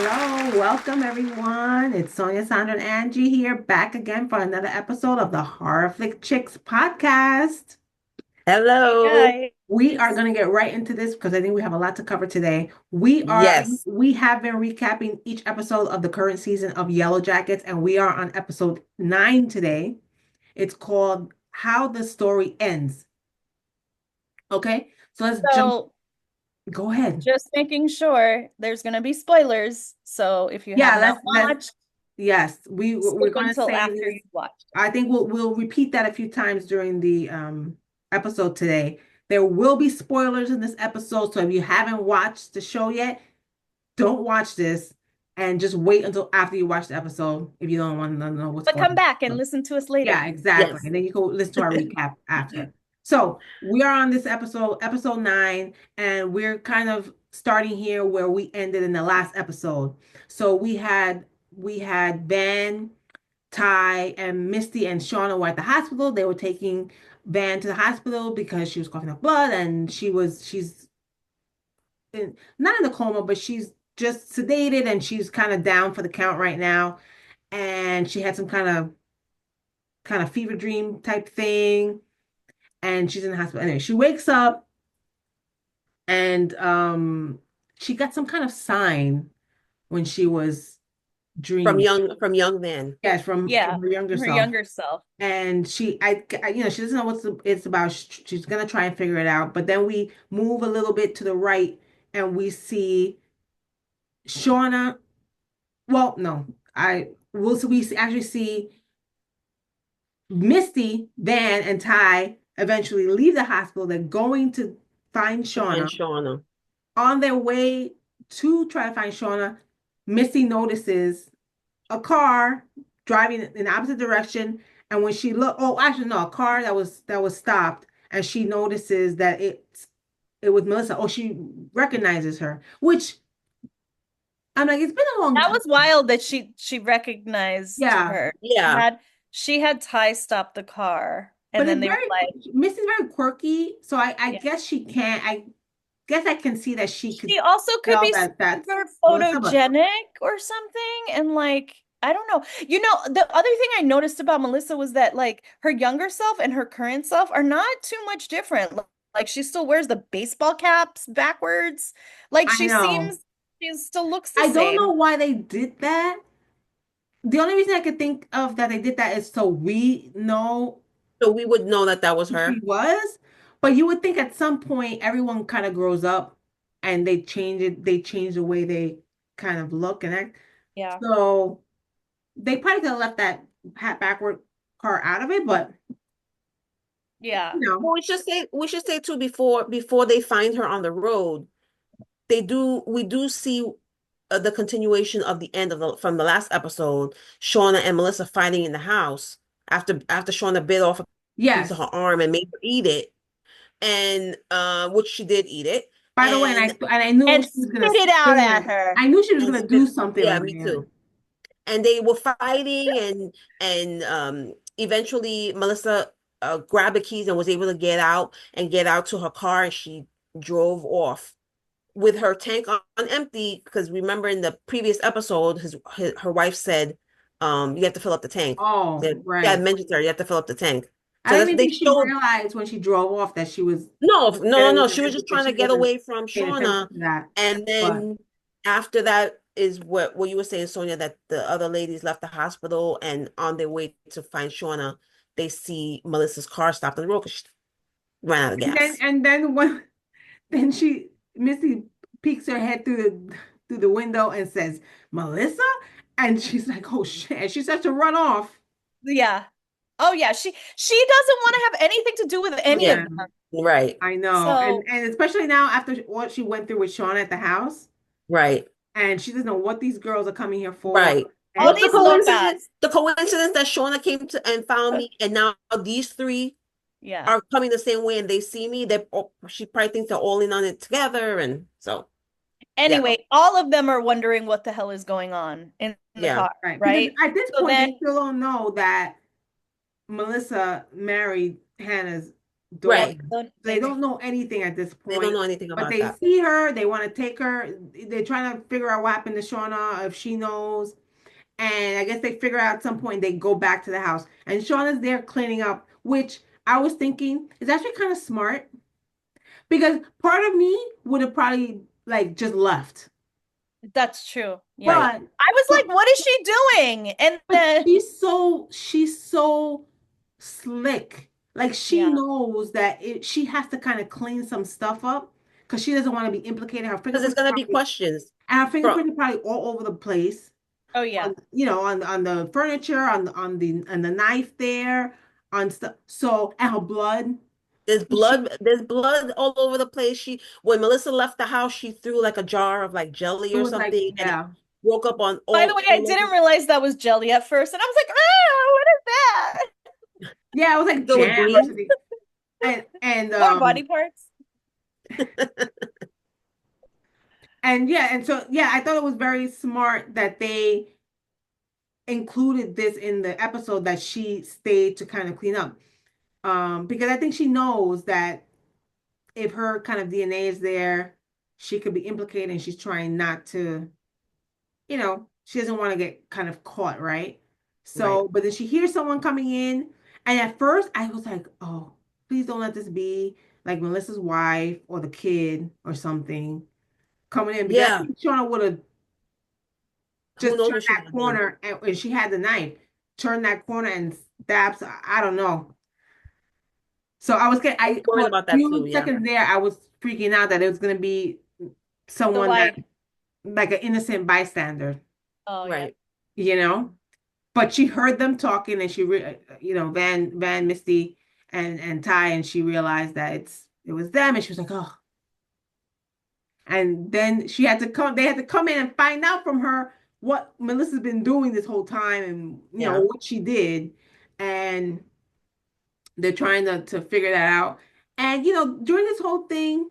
Hello, welcome everyone. It's Sonia, Sandra, and Angie here, back again for another episode of the Horror Flick Chicks podcast. Hello. Guys, We are going to get right into this because I think we have a lot to cover today. We are Yes. we have been recapping each episode of the current season of Yellowjackets, and we are on episode 9 today. It's called How the Story Ends. Okay, so let's jump. so Go ahead. just making sure there's going to be spoilers. So if you Yeah, have let's not let's watched, yes, we're skip going to until say after this. you've watched. I think we'll repeat that a few times during the episode today. There will be spoilers in this episode, so if you haven't watched the show yet, don't watch this and just wait until after you watch the episode if you don't want to know what's But going come back and on. listen to us Yeah, later. exactly. Yes. And then you go listen to our recap after. So we are on this episode 9, and we're kind of starting here where we ended in the last episode. So we had Van, Ty, and Misty and Shauna were at the hospital. They were taking Van to the hospital because she was coughing up blood, and she's not in a coma, but she's just sedated and she's kind of down for the count right now. And she had some kind of fever dream type thing, and she's in the hospital. Anyway, she wakes up and she got some kind of sign when she was From dreaming. young man. Yes, from Yeah, her younger her self. younger self. And she doesn't know it's about. She's gonna try and figure it out. But then we move a little bit to the right, and we see Shauna. Well, no, I will. So we actually see Misty, Van, and Ty eventually leave the hospital. They're going to find To find Shauna. Shauna. On their way to try to find Shauna, Misty notices a car driving in the opposite direction. And when she look, oh, actually no, a car that was stopped, and she notices that it was Melissa. Oh, she recognizes her, which I'm like, it's been a long That time. was wild that she recognized Yeah, her. She Yeah. had she had Ty stop the car, but and then they were like, Misty's very quirky, so I yeah. guess she can. I guess I can see that she could She also could tell be that that's super Melissa, but photogenic or something. And like, I don't know. The other thing I noticed about Melissa was that like her younger self and her current self are not too much different. Like she still wears the baseball caps backwards. Like I know. she still looks the I don't know same. why they did that. The only reason I could think of that they did that is so we know So we would know that that was who she her. was. But you would think at some point everyone kind of grows up and they change the way they kind of look and act. Yeah. So they probably could have left that hat backward car out of it, but Yeah. you know, Well, we should say too before they find her on the road, we do see the continuation of the end of the from the last episode, Shauna and Melissa fighting in the house after Shauna bit off a piece of yes. her arm and made her eat it, and which she did eat it, By the way, and and I knew And she spit was gonna it out spit at it. her. I knew she was and gonna do spit. something Yeah, like me that. too. And they were fighting, and eventually Melissa grabbed the keys and was able to get out to her car, and she drove off with her tank on empty, because remember in the previous episode her wife said, you have to fill up the tank. Oh, They had right. mentioned to her, you have to fill up the tank. I So didn't that's even they think she showed. realized when she drove off that she was No, no, no, there no. with an She was empty just because trying to she get wasn't away from paying attention Shauna. to that. And But then after that is what you were saying, Sonia, that the other ladies left the hospital, and on their way to find Shauna, they see Melissa's car stopped on the road because she ran out of gas. and then when then Missy peeks her head through the window and says, "Melissa?" And she's like, "Oh shit." And she starts to run off. Yeah. Oh yeah. She doesn't want to have anything to do with any Yeah, of Yeah, them. right, I know. So And especially now after what she went through with Sean at the house, right, and she doesn't know what these girls are coming here for. right. all And What's the these look bad. coincidence? The coincidence that Shauna came to and found me, and now these three Yeah. are coming the same way, and they see me. She probably thinks they're all in on it together, and so yeah, Anyway, all of them are wondering what the hell is going on in the yeah. car, right, because right? at this So point they then, still don't know that Melissa married Hannah's. daughter. Right. They don't know anything at this They don't point, know anything but about they that. see her. They want to take her. They're trying to figure out what happened to Shauna, if she knows. And I guess they figure out at some point they go back to the house. And Shauna's there cleaning up, which I was thinking is actually kind of smart because part of me would have probably like just left. That's true. Yeah. Right. But I was but like, what is she doing? And but then, she's so slick. Like she yeah. knows that she has to kind of clean some stuff up because she doesn't want to be implicated. Her Because there's fingerprints gonna be probably questions and her from fingerprints are probably all over the place. Oh, yeah. On on the furniture, on the knife there, on stuff. So and her blood. She there's blood all over the place. When Melissa left the house, she threw like a jar of like jelly it or was like something and it yeah. broke up on By the way, I all didn't over. realize that was jelly at first. And I was like, oh, what is that? Yeah, it was I like thought it was jam or green. something. And More body parts. and yeah, and so yeah, I thought it was very smart that they included this in the episode that she stayed to kind of clean up. Because I think she knows that if her kind of DNA is there, she could be implicated and she's trying not to, she doesn't want to get kind of caught, right? Right. So, but then she hears someone coming in, and at first I was like, oh, please don't let this be like Melissa's wife or the kid or something coming in because I Yeah. think Shauna would have Who just knows turned what she would that have done? corner and she had the knife, turned that corner and stabs. I don't know. So I was getting, I was I for worried a about that too. few Yeah. seconds there, I was freaking out that it was gonna be The someone that wife. like an innocent bystander, Oh, yeah. Right. you know. But she heard them talking, and Van, Misty, and Ty, and she realized that it was them, and she was like, oh. And then she had to come. They had to come in and find out from her what Melissa's been doing this whole time, and Yeah. what she did, and they're trying to figure that out. And during this whole thing,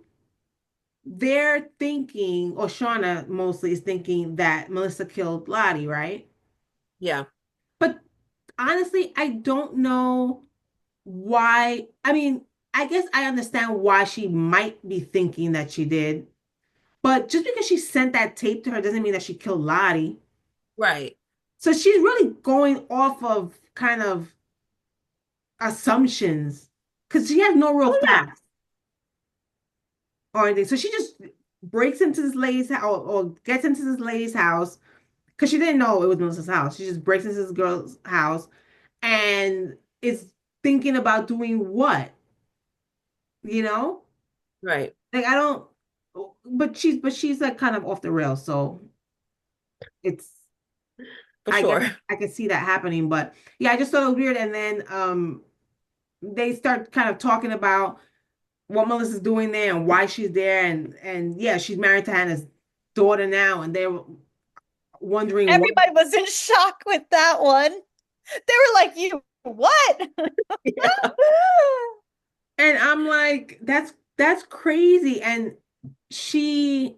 they're thinking, or Shauna mostly is thinking that Melissa killed Lottie, right? Yeah. But honestly, I don't know why. I mean, I guess I understand why she might be thinking that she did, but just because she sent that tape to her doesn't mean that she killed Lottie. Right. So she's really going off of kind of assumptions because she has no real Oh yeah. facts or anything. So she just breaks into this lady's house or gets into this lady's house because she didn't know it was Melissa's house. She just breaks into this girl's house and is thinking about doing what, you know? Right. Like I don't, but she's like kind of off the rails, so it's For I guess sure. I can see that happening, but yeah, I just thought it was weird. And then they start kind of talking about what Melissa's doing there and why she's there, and yeah, she's married to Hannah's daughter now, and they're wondering what. Everybody was in shock with that one. They were like, you what? Yeah. And I'm like, that's crazy. And she,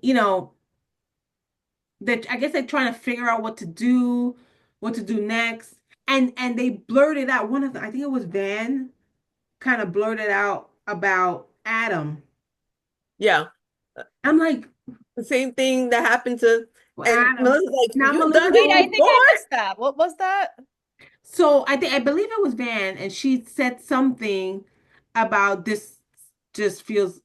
that I guess they're trying to figure out what to do next. And they blurted out one of the, I think it was Van, kind of blurted out about Adam. Yeah. I'm like, The same thing that happened to, well, and Adam. Melissa's like, Now you've done Wait, this I Melissa. think before? I missed that. What was that? So I believe it was Van, and she said something about this just feels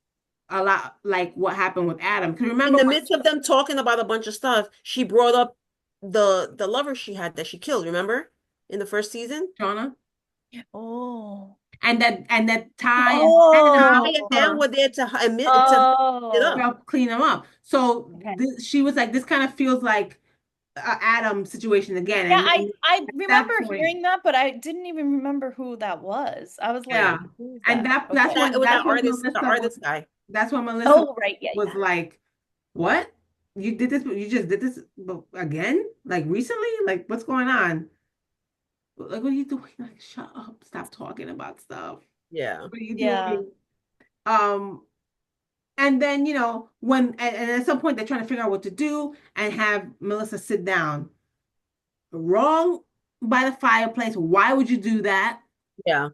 a lot like what happened with Adam. Because In remember the when midst of them talking about a bunch of stuff, she brought up the lover she had that she killed, remember? In the first season? Shauna Oh. and that Ty and Hannah Ty and Oh. Dan were were there to admit to it Oh. up. help clean them up. So Okay. she was like, this kind of feels like a Adam situation again. Yeah, And I at remember that point, hearing that, but I didn't even remember who that was. I was like, yeah. Right. who is And that? that It was that's Okay. that it when was that's that when artist, the Melissa was artist guy. that's when Melissa Oh, right. Yeah, was yeah. like, what? You did this, you just did this again? Like recently? Like what's going on? Like what are you doing? Like shut up, stop talking about stuff. Yeah. What are you Yeah. doing? Um, and then when and at some point they're trying to figure out what to do and have Melissa sit down. Wrong by the fireplace. Why would you do that? Yeah.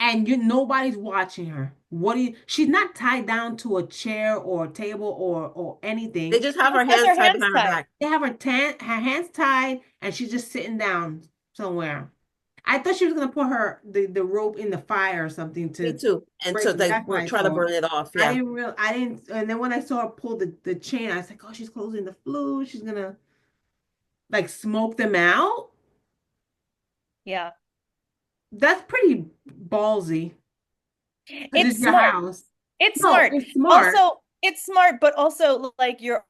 and nobody's watching her. What do you? She's not tied down to a chair or a table or They anything. just have Just her has hands her tied hands behind her tied. back. They have her hands tied, and she's just sitting down somewhere. I thought she was gonna put the rope in the fire or something Me to too. And break to it. like That's what I try to thought. burn it off. Yeah. I didn't, and then when I saw her pull the chain, I was like, oh, she's closing the flue. She's gonna like smoke them out. Yeah. That's pretty ballsy because It's it's your smart. house. It's No, smart. it's smart. Also, it's smart, but also like you're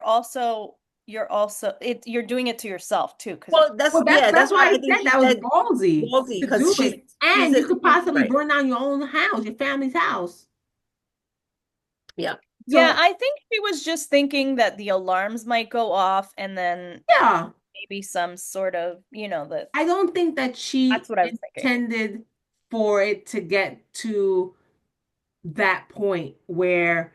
doing it to yourself too, because Well, Well, that's that's why why I I think said she that was said ballsy ballsy to because do it. she's And you could she's possibly right. burn down your own house, your family's house. Yeah. yeah, So I think she was just thinking that the alarms might go off and then yeah, maybe some sort of, that I don't think that that's she what I was thinking. intended for it to get to that point where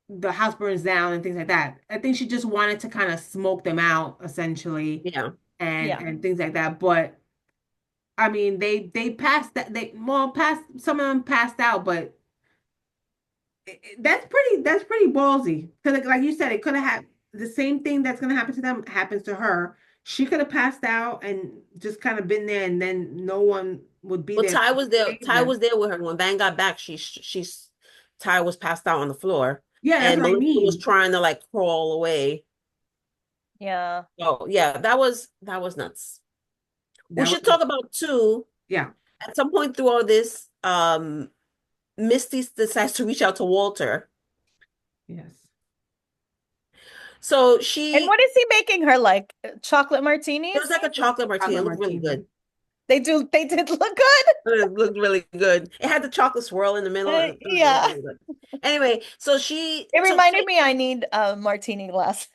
the house burns down and things like that. I think she just wanted to kind of smoke them out essentially Yeah. Yeah. and things like that. But I mean, they passed that they well passed some of them passed out, but that's pretty ballsy because like you said, it could have had the same thing that's gonna happen to them happens to her. She could have passed out and just kind of been there, and then no one would be Well, there to Ty was there. save Ty them. was there with her when Van got back. She's Ty was passed out on the floor, Yeah, that's and what I Melissa was mean. trying to like crawl away. Yeah. Oh yeah, that was nuts. We That should was talk about too. yeah, At some point through all this, Misty decides to reach out to Walter. yes. So And she what is he making her like? Chocolate It was martinis? like a chocolate martini. It Chocolate looked really martini. good. They did look good. It looked really good. It had the chocolate swirl in the middle. It looked Yeah. really good. Anyway, so It reminded me I need a martini glass.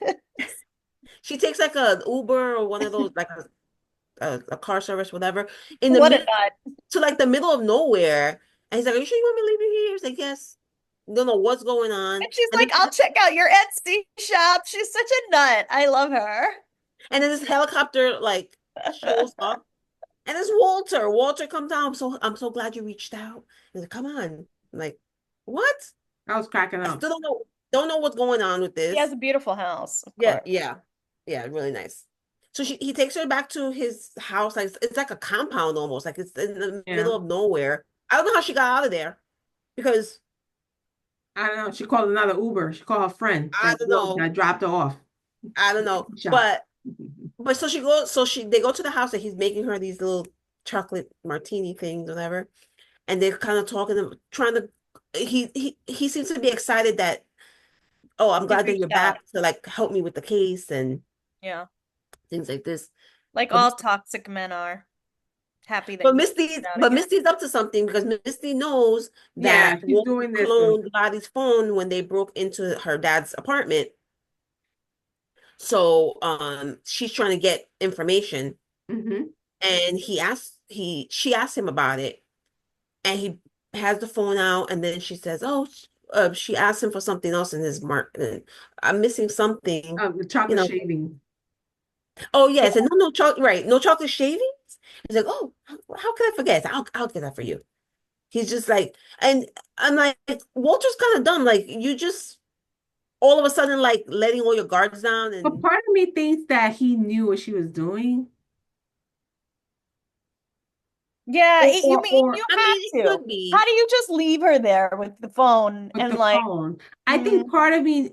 she takes like a Uber or one of those like a car service, whatever, in the What a middle nut. to like the middle of nowhere. And he's like, "Are you sure you want me to leave you here?" He's like, "Yes." Don't know what's going on. And she's And like, I'll check out your Etsy shop. She's such a nut. I love her. then this helicopter like shows up. And it's Walter. Walter comes down. I'm so glad you reached out. He's like, come on. I'm like, what? I was cracking I up. still don't know what's going on with He has this. a beautiful house, of Yeah, course. yeah. Yeah, really nice. So he takes her back to his house. Like it's like a compound almost. Like it's in the Yeah. middle of nowhere. I don't know how she got out of there because I don't know. She called another Uber. She called her friend I don't know. that dropped her off. I don't know. Shop. But so she goes, so they go to the house and he's making her these little chocolate martini things, whatever. And they're kind of talking, trying to. He seems to be excited that, oh, I'm He's glad that you're reached out. back to like help me with the case and Yeah. things like this. Like But all toxic men are happy that you reached out again. Misty's up to something because Misty knows Yeah, that she's Walter doing this. cloned Lottie's phone when they broke into her dad's apartment. So she's trying to get information, Hmm. and she asked him about it, and he has the phone out, and then she says, "Oh, she asked him for something else in his mark. And I'm missing something, The you chocolate know." shaving. Oh yes, and no chocolate, right? No chocolate shavings. He's like, "Oh, how can I forget? I'll get that for you." He's just like, and I'm like, Walter's kind of dumb. Like you just all of a sudden like letting all your guards down, But and part of me thinks that he knew what she was doing, Yeah, you mean or you I had mean, it to. could How be. do you just leave her there with the phone with and the like, phone. I mm, think part of me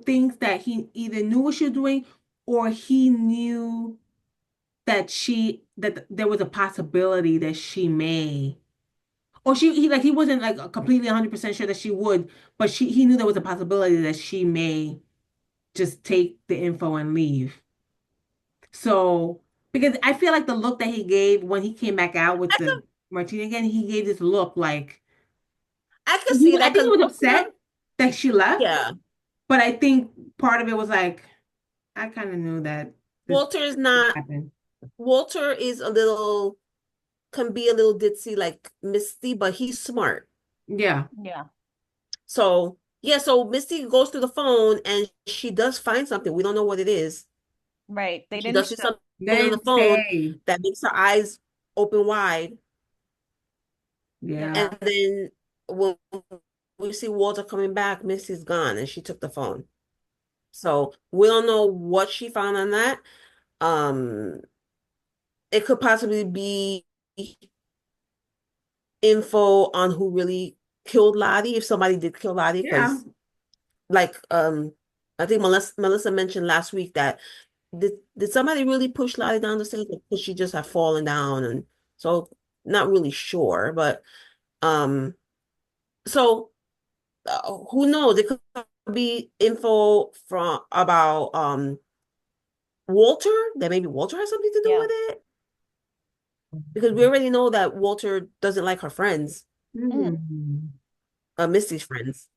thinks that he either knew what she was doing, or he knew that there was a possibility that she may. Or he wasn't like completely 100% sure that she would, but he knew there was a possibility that she may just take the info and leave. So because I feel like the look that he gave when he came back out with I the could martini again, he gave this look like I could see I that think because he was Walter, upset that she left, yeah, but I think part of it was like I kind of knew that this Walter is would not. happen. Walter is a little can be a little ditzy like Misty, but he's smart. Yeah. yeah, So yeah, so Misty goes through the phone and she does find something. We don't know what it is. right. They She didn't does see show. something They on the didn't phone say. that makes her eyes open wide. Yeah. Yeah. And then when we see Walter coming back, Missy's gone and she took the phone. So we don't know what she found on that. Um, it could possibly be info on who really killed Lottie, if somebody did kill Lottie, Yeah. because like I think Melissa mentioned last week that did somebody really push Lottie down the stairs, or could she just have fallen down? And so not really sure, but um so who knows? It could be info from about Walter, that maybe Walter has something to do Yeah. with it, because we already know that Walter doesn't like her friends, Mm. Hmm. Misty's friends.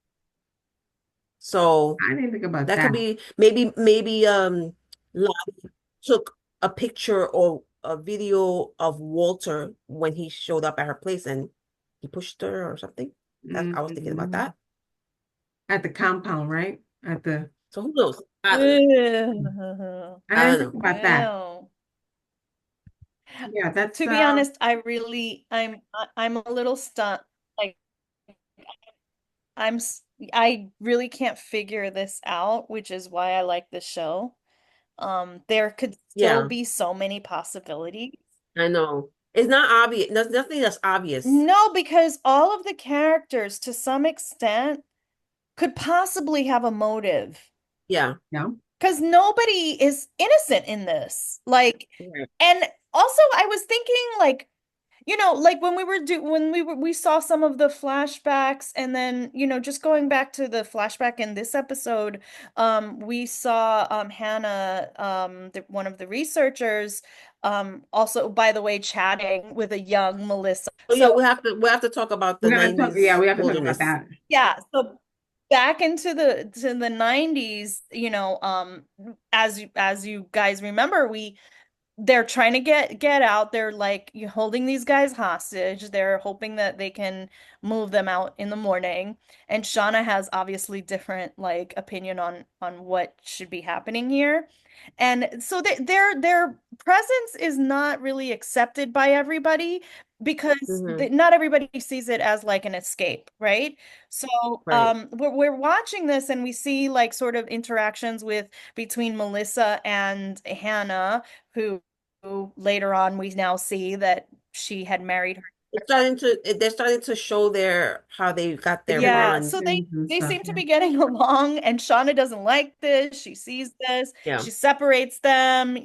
So I didn't think about that that. could be maybe Lottie took a picture or a video of Walter when he showed up at her place and he pushed her or something. I was thinking about Mhm. that. At the compound, right? At the So who knows? I don't know. Ew. I I didn't don't think know. about that. Ew. Yeah, that's To be honest, I'm a little stunned. Like I'm s- I really can't figure this out, which is why I like this show. There could still Yeah, be so many possibilities. I know. It's not obvious. There's nothing that's obvious. No, because all of the characters, to some extent, could possibly have a motive. Yeah. no. Because nobody is innocent in this. Like, Right. and also I was thinking, like, like when we saw some of the flashbacks, and then, just going back to the flashback in this episode, we saw Hannah, one of the researchers, also, by the way, chatting with a young Melissa. Oh yeah, So we have to talk about the We gotta talk, yeah, 90s we have to talk about wilderness. that. yeah, so back into the 90s, as you guys remember, they're trying to get out. They're like, you holding these guys hostage. They're hoping that they can move them out in the morning. And Shauna has obviously different, like, opinion on what should be happening here. And so their presence is not really accepted by everybody, because Hmm. not everybody sees it as like an escape, right? So Right. we're watching this, and we see like sort of interactions with between Melissa and Hannah, who later on we now see that she had married her. They're starting to show their how they got The their Yeah, bond. so they connections and they stuff, seem to yeah. be getting along, and Shauna doesn't like this. She sees this. Yeah. She separates them,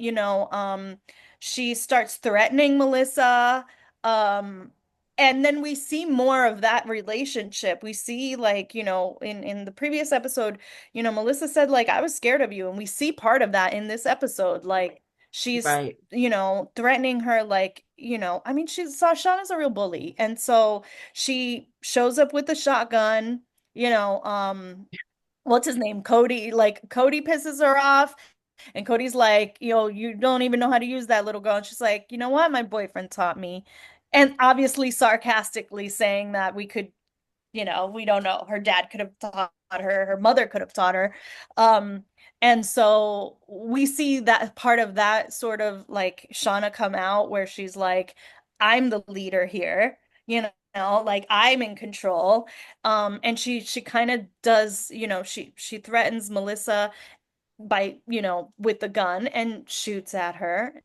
she starts threatening Melissa. Um, and then we see more of that relationship. We see, like, in the previous episode, Melissa said, like, I was scared of you, and we see part of that in this episode. Like, she's Right. threatening her, like, I mean, she saw Shauna's a real bully, and so she shows up with the shotgun, you know, um, what's his name? Cody. Like, Cody pisses her off, and Cody's like, you don't even know how to use that, little girl. And she's like, you know what? My boyfriend taught me. And obviously sarcastically saying that we don't know. Her dad could have taught her, her mother could have taught her. Um, and so we see that part of that sort of like Shauna come out, where she's like, I'm the leader here, like, I'm in control. And she kind of does, she threatens Melissa by, with the gun, and shoots at her,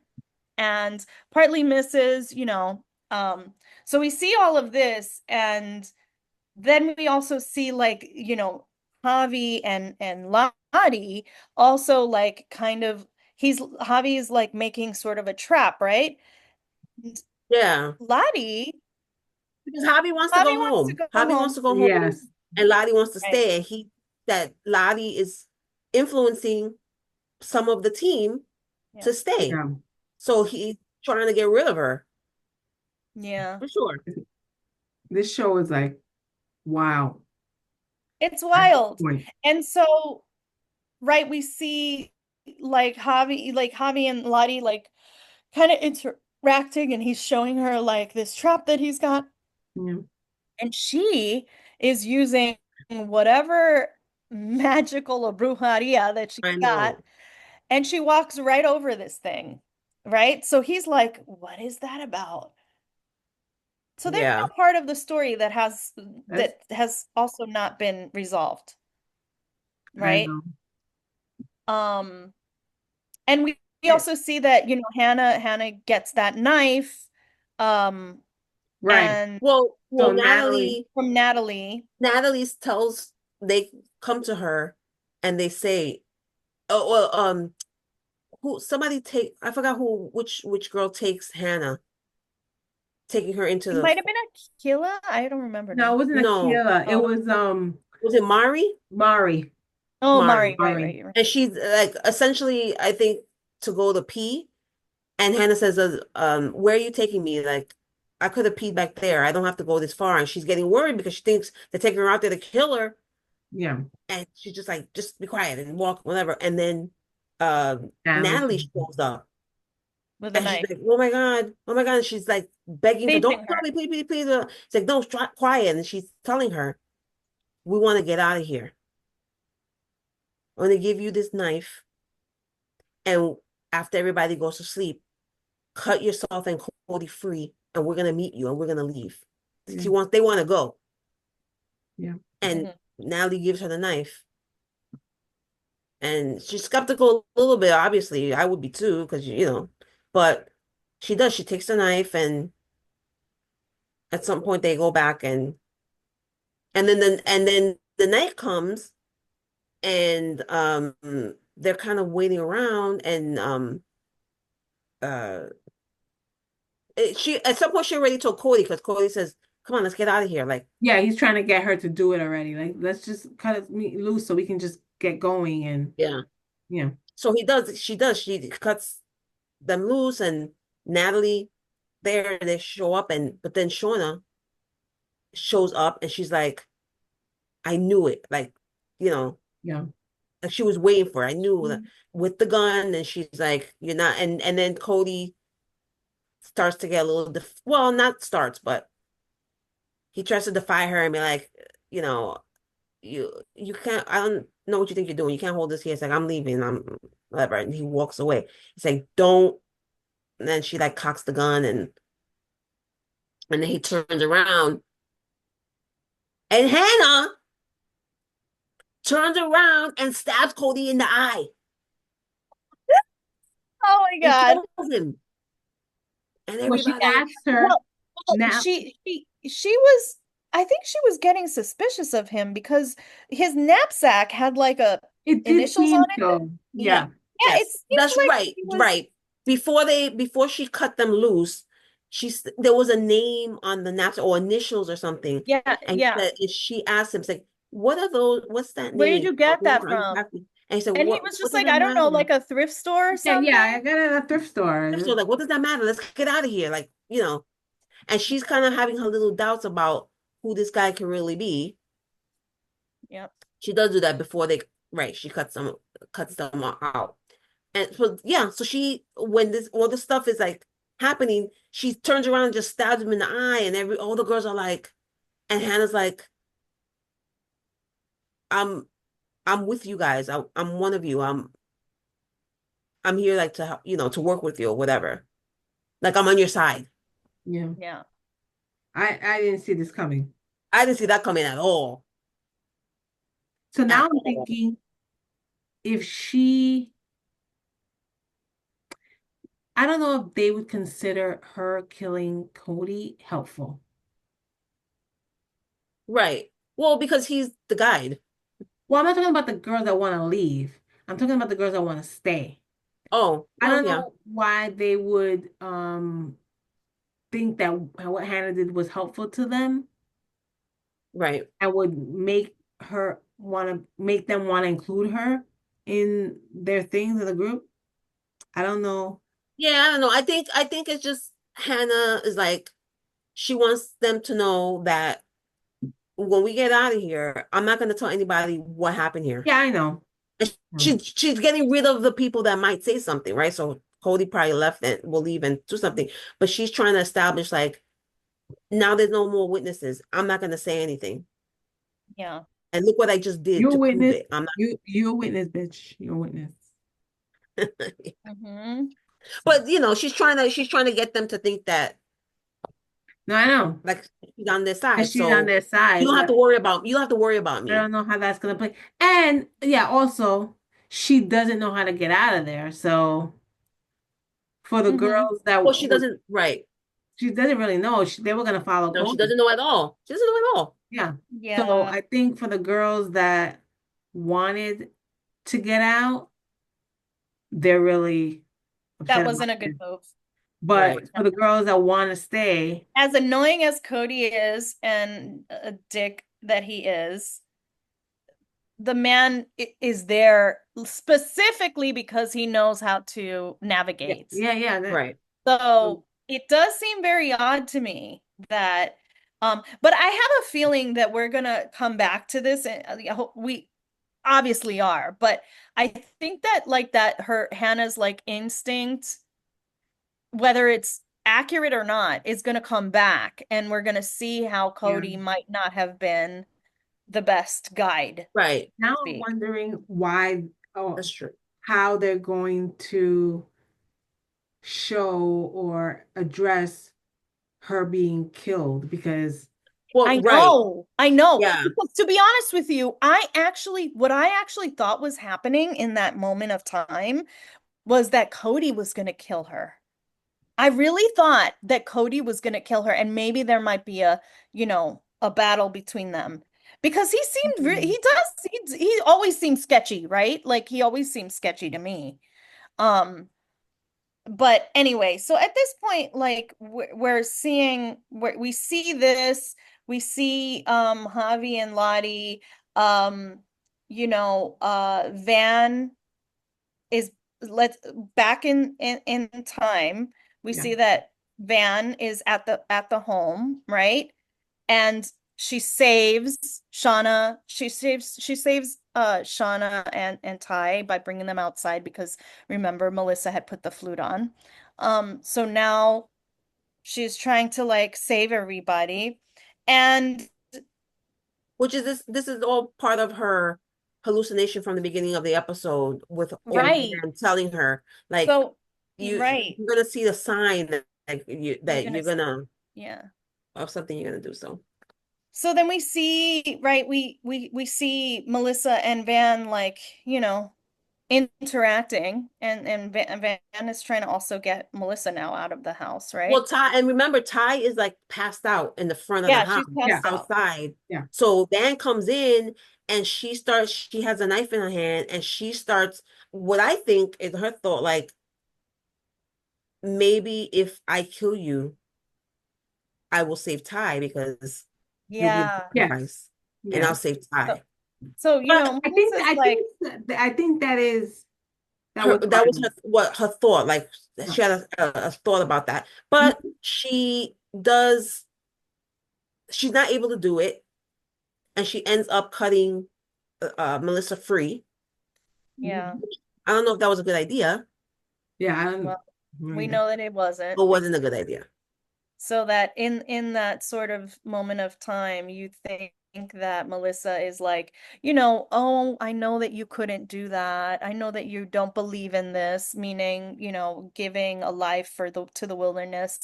and partly misses, so we see all of this, and then we also see, like, Javi and Lottie also, like, kind of, Javi is like making sort of a trap, right? And Yeah. Lottie Because Javi wants to Javi go wants to home. go Javi wants home, to go home, Yes. and Lottie wants to right? stay. And that Lottie is influencing some of the team Yeah. to stay. Yeah. So he's trying to get rid of her Yeah. for sure. This show is like, wow, It's at this wild. point. And so, right, we see, like Javi and Lottie, like, kind of interacting, and he's showing her, like, this trap that he's got, Yeah. and she is using whatever magical or brujeria that she I got, know. and she walks right over this thing, right? So he's like, what is that about? So they're Yeah. now part of the story That's that has also not been resolved, I right? know. Um, and we Eh, also see that, Hannah gets that knife, um, right. and So Well, Natalie, from Natalie. Natalie tells they come to her and they say, oh well, who somebody take I forgot who which girl takes Hannah, taking her into It the might have been Aquila. I don't remember no, it now. wasn't no, Akila. It Oh, was was it Mari? Mari. oh, Mari, right, Mari. right, right. And she's like essentially, I think, to go to pee. And Hannah says, where are you taking me? Like, I could have peed back there. I don't have to go this far. And she's getting worried because she thinks they're taking her out there to kill her. Yeah. And she's just like, just be quiet and walk, whatever. And then Natalie. Natalie shows up. With a And she's knife. like, oh my God, oh my God. And she's like begging for, don't Facing kill her. me, please, please, please. It's like, no, quiet. And she's telling her, we want to get out of here. I'm going to give you this knife. And after everybody goes to sleep, cut yourself and Cody free, and we're gonna meet you, and we're gonna leave. Yeah. They want to go, Yeah. and Mhm. Natalie gives her the knife, and she's skeptical a little bit. Obviously, I would be too, because but she does. She takes the knife, and at some point they go back, and then the night comes, and they're kind of waiting around, and uh she at some point she already told Cody, because Cody says, "Come on, let's get out of here." Like, Yeah, he's trying to get her to do it already. Like, let's just cut it loose so we can just get going and yeah. yeah. So she cuts them loose, and Natalie there, they show up, and but then Shauna shows up, and she's like, I knew it. Like, you know, Yeah. like she was waiting for it. I knew that with the gun, and she's like, you're not, and then Cody starts to get a little well, not starts, but he tries to defy her and be like, you know, you can't, I don't know what you think you're doing. You can't hold this here. It's like, I'm leaving. I'm whatever. And he walks away. He's like, don't. And then she like cocks the gun, and then he turns around, and Hannah turns around and stabs Cody in the eye Oh my and God. kills him. And Well, she everybody, asked her Well, now. she was, I think she was getting suspicious of him because his knapsack had like a It did initials on seem it that, so. yeah, Yeah. yeah, it yes, seemed that's like right, he was, right. Before she cut them loose, there was a name on the napkin or initials or something, yeah, and yeah. she asked him, it's like, what are those? What's that Where did name? you get We that were from? unpacking, and he said, And he what? was What just does like, that I don't know, matter? like a thrift store or Yeah, yeah, something. I got it at a thrift store. So like, what does that matter? Let's get out of here, like, And she's kind of having her little doubts about who this guy can really be. Yep. She does do that before they, right? She cuts them out. And so yeah, so when this all this stuff is like happening, she turns around and just stabs him in the eye, and all the girls are like, and Hannah's like, I'm I'm with you guys. I'm one of you. I'm here like to help, to work with you or whatever. Like, I'm on your side. Yeah. Yeah. I didn't see this coming. I didn't see that coming at all. So now At I'm all. thinking if she, I don't know if they would consider her killing Cody helpful. Right. Well, because he's the guide. Well, I'm not talking about the girls that want to leave. I'm talking about the girls that want to stay. Oh, I well, don't yeah. know why they would think that what Hannah did was helpful to them Right. and would make them want to include her in their things in the group. I don't know. Yeah, I don't know. I think it's just Hannah is like, she wants them to know that when we get out of here, I'm not going to tell anybody what happened here. Yeah, I know. And Hmm. she's getting rid of the people that might say something, right? So Cody probably left and will leave and do something, but she's trying to establish like, now there's no more witnesses. I'm not going to say anything. Yeah. And look what I just did You're a to prove witness. it. I'm You're a witness, bitch. You're a witness. not. Hmm. But she's trying to get them to think that No, I know. Like she's on their And side. she's on So their side, but you don't have to worry about I me. don't know how that's gonna play. And yeah, also she doesn't know how to get out of there. So for the Hmm. girls that Well, she doesn't, right. she doesn't really know, they were gonna follow No, she Cody. doesn't know at all. She doesn't know at all. Yeah. So Yeah, I think for the girls that wanted to get out, they're really that upset about wasn't a good it. move. But Right. for the girls that want to stay, As annoying as Cody is and a dick that he is, the man is there specifically because he knows how to Yeah. navigate. yeah, Right. So it does seem very odd to me that, but I have a feeling that we're gonna come back to this, and we obviously are, but I think that like that her Hannah's like instinct, whether it's accurate or not, is gonna come back, and we're gonna see how yeah. Cody might not have been the best guide, Right. so Now to I'm speak. wondering why, oh, That's true. how they're going to show or address her being killed because Well, I right. know, I know. Yeah. Because to be honest with you, what I actually thought was happening in that moment of time was that Cody was going to kill her. I really thought that Cody was going to kill her, and maybe there might be a battle between them. Because he seemed, hmm, he always seems sketchy, right? Like he always seems sketchy to me. Um, but anyway, so at this point, like we're seeing where we see this, we see Javi and Lottie, um, Van is let's back in time. We yeah, see that Van is at the home, right? And she saves Shauna. She saves Shauna and Ty by bringing them outside because remember Melissa had put the flute on. So now she's trying to like save everybody. And Which is this is all part of her hallucination from the beginning of the episode with old right. man telling her like So right. you're gonna see the sign that You're gonna you're gonna yeah. of something you're gonna do so. So then we see, right, we see Melissa and Van like, interacting and Van is trying to also get Melissa now out of the house, Well, right? Ty, and remember, Ty is like passed out in the front of the Yeah, house she's yeah, passed out. outside. yeah, So Van comes in and she has a knife in her hand and she starts, what I think is her thought, like, maybe if I kill you, I will save Ty because you'll be a Yeah. sacrifice and yeah. I'll save So, Ty. so But Melissa's like, I think that her was that part was of it. her thought, like Yeah. she had a thought about that. But she's not able to do it and she ends up cutting Melissa free. yeah, I don't know if that was a good idea, Yeah, I don't well, we know. know that it wasn't. but wasn't a good idea. So that in that sort of moment of time, you think that Melissa is like, oh, I know that you couldn't do that. I know that you don't believe in this, meaning, giving a life to the wilderness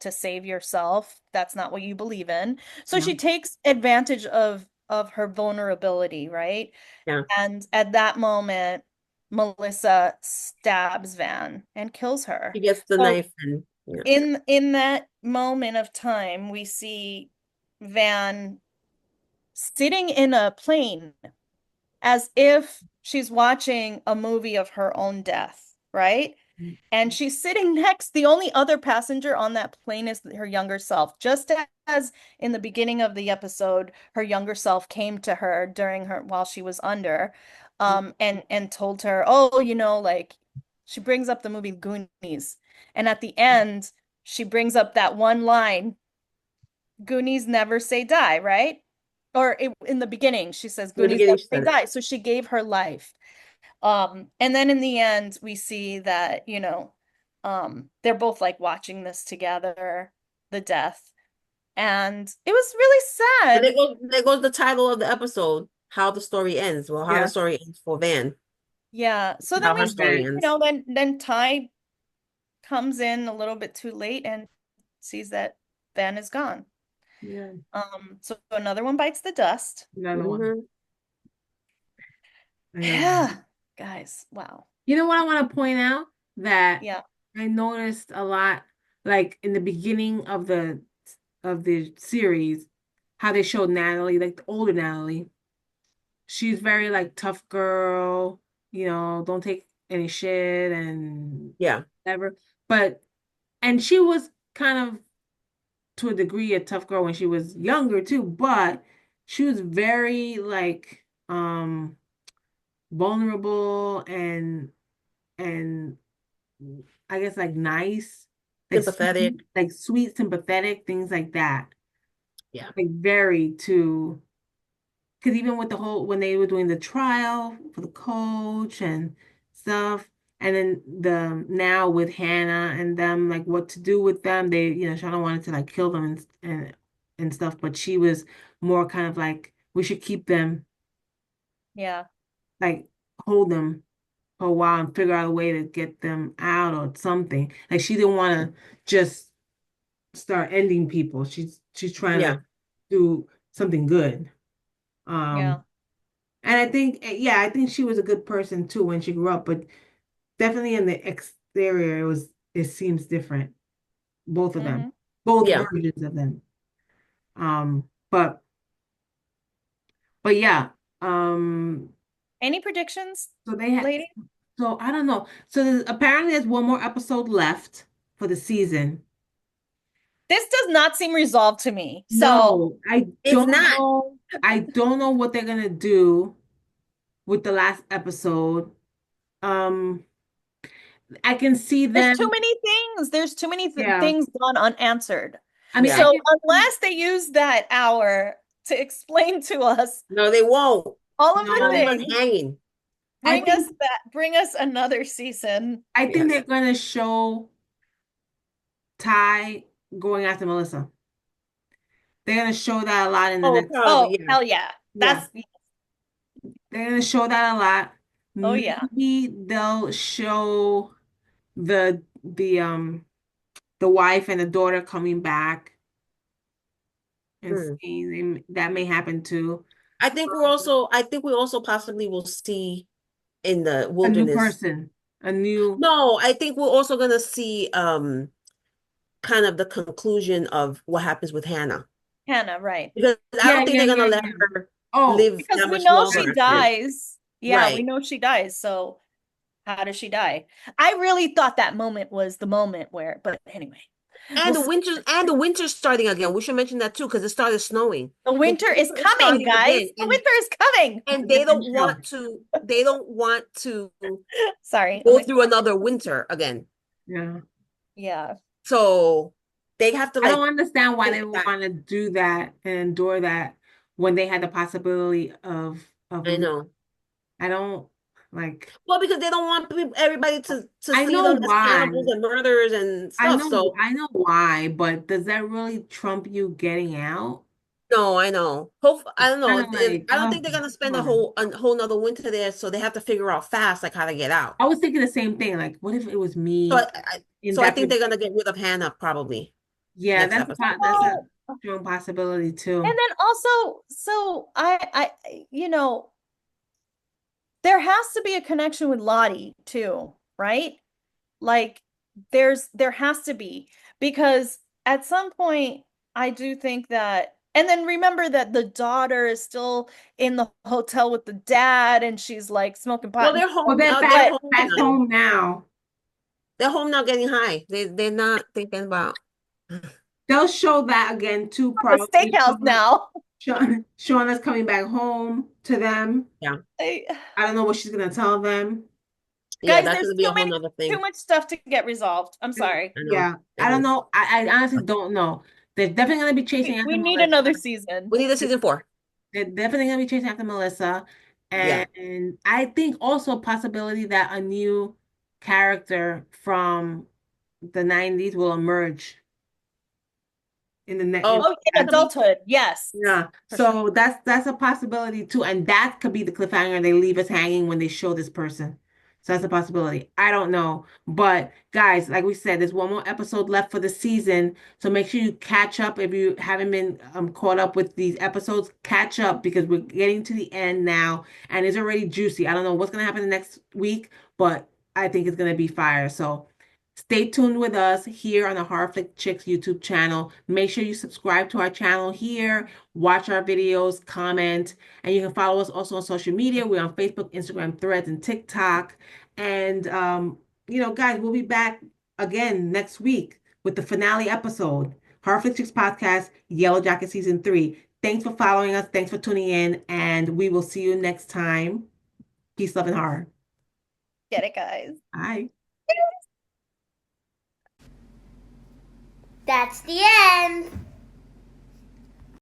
to save yourself. That's not what you believe in. So Yeah. she takes advantage of her vulnerability, right? Yeah, And at that moment, Melissa stabs Van and kills she her. gets the So knife and yeah. in that moment of time, we see Van sitting in a plane as if she's watching a movie of her own death, right? And she's sitting next, the only other passenger on that plane is her younger self. Just as in the beginning of the episode, her younger self came to her during her while she was under, and told her, oh, like she brings up the movie Goonies. And at the end, she brings up that one line, Goonies never say die, right? In the beginning, she says In the Goonies beginning never she say said it. die. So she gave her life. And then in the end, we see that, they're both like watching this together, the death. And it was really And sad. there goes the title of the episode, How the Story Ends. Well, how the Yeah. story ends for Van. Yeah. So then How we her Okay. story see, ends. then Ty comes in a little bit too late and sees that. Van is gone. Yeah. So another one bites the dust. Another one. Hmm. Another one. Yeah, guys, wow. You know what I want to point out? That Yeah, I noticed a lot, like in the beginning of the series, how they showed Natalie, like the older Natalie. She's very like tough girl, don't take any shit and Yeah. whatever. But and she was kind of to a degree a tough girl when she was younger too, but she was very like vulnerable and I guess like nice, Sympathetic. like sweet, sympathetic, things like that. Yeah. Like very to because even with the whole when they were doing the trial for the coach and stuff, and then the now with Hannah and them, like what to do with them, Shauna wanted to like kill them and stuff, but she was more kind of like we should keep them, yeah. like hold them for a while and figure out a way to get them out or something. Like she didn't want to just start ending people. She's trying to Yeah. do something good. Yeah. Um, and I think, yeah, I think she was a good person too when she grew up, but definitely in the exterior, it seems different. Both of them, Hmm. both Yeah. versions of them. Um, but but yeah, um, Any predictions, so they had, lady? so I don't know. So apparently there's one more episode left for the season. This does not seem resolved to me. So, No, I It's don't not. know. I don't know what they're gonna do with the last episode. Um, I can see there's too them. many things. There's too many Yeah. things gone unanswered. I mean, I Yeah. So, can see. unless they use that hour to explain to us No, they won't. all of the They'll leave No, us things, hanging. I think bring us another season. I think Yes. they're gonna show Ty going after Melissa. They're gonna show that a lot in the Oh, next. probably, Oh, yeah. hell yeah. Yeah, That's, they're gonna show that a lot. oh yeah. Maybe they'll show the wife and the daughter coming back and Hmm. seeing that may happen too. I think we also possibly will see in the A new wilderness. person, a new. No, I think we're also gonna see kind of the conclusion of what happens with Hannah. Hannah, right. Because I Yeah, don't think yeah, they're gonna yeah, let yeah. her Oh, live Because that we much know longer she after. dies. Yeah, we Right. know she dies. So how does she die? I really thought that moment was the moment where, but anyway, we'll see. And the winter's starting again. We should mention that too, because it started snowing. The The winter is winter is coming, starting guys. again, The winter is coming. and a different show. they don't want to Sorry. I'm go like, through another winter again. Yeah. yeah. So they have to I don't like understand why they think would back. want to do that and endure that when they had the possibility of I leaving. know. I don't like. Well, because they don't want everybody to I see know them as why. cannibals and murderers and stuff. So I know why, but does that really trump you getting out? no, I know. Hope I don't know. Kind of like, I don't oh, think they're gonna come spend on. a whole nother winter there, so they have to figure out fast like how to get out. I was thinking the same thing. Like, what if it was So me in I that? think they're gonna get rid of Hannah probably Yeah, next episode. that's a Oh, strong possibility and too. then also, so there has to be a connection with Lottie too, right? Like there has to be because at some point I do think that and then remember that the daughter is still in the hotel with the dad and she's like smoking pot Well, and they're Well, home. they're They're back home back now. home now. They're home now, getting high. They're not thinking about. They'll show that again too, the probably. steakhouse now. Shauna's coming back home to them. Yeah, I- I don't know what she's gonna tell them. yeah, guys, that's there's gonna be a whole nother too thing. much stuff to get resolved. I'm And sorry. I know. yeah, I It don't is. know. I honestly don't know. They're definitely gonna be chasing after We need Melissa. another season. We need a season 4. They're definitely gonna be chasing after Melissa. Yeah. And I think also a possibility that a new character from the 90s will emerge in the next Oh, Oh, in that could be. adulthood. Yes, yeah. for sure. So that's a possibility too. And that could be the cliffhanger they leave us hanging when they show this person. So that's a possibility. I don't know. But guys, like we said, there's one more episode left for the season. So make sure you catch up if you haven't been caught up with these episodes. Catch up because we're getting to the end now and it's already juicy. I don't know what's going to happen the next week, but I think it's going to be fire. So stay tuned with us here on the Horror Flick Chicks YouTube channel. Make sure you subscribe to our channel here, watch our videos, comment, and you can follow us also on social media. We're on Facebook, Instagram, Threads, and TikTok. And guys, we'll be back again next week with the finale episode. Horror Flick Chicks Podcast, Yellowjacket Season 3. Thanks for following us. Thanks for tuning in, and we will see you next time. Peace, love, and horror. Get it, guys. Bye. That's the end.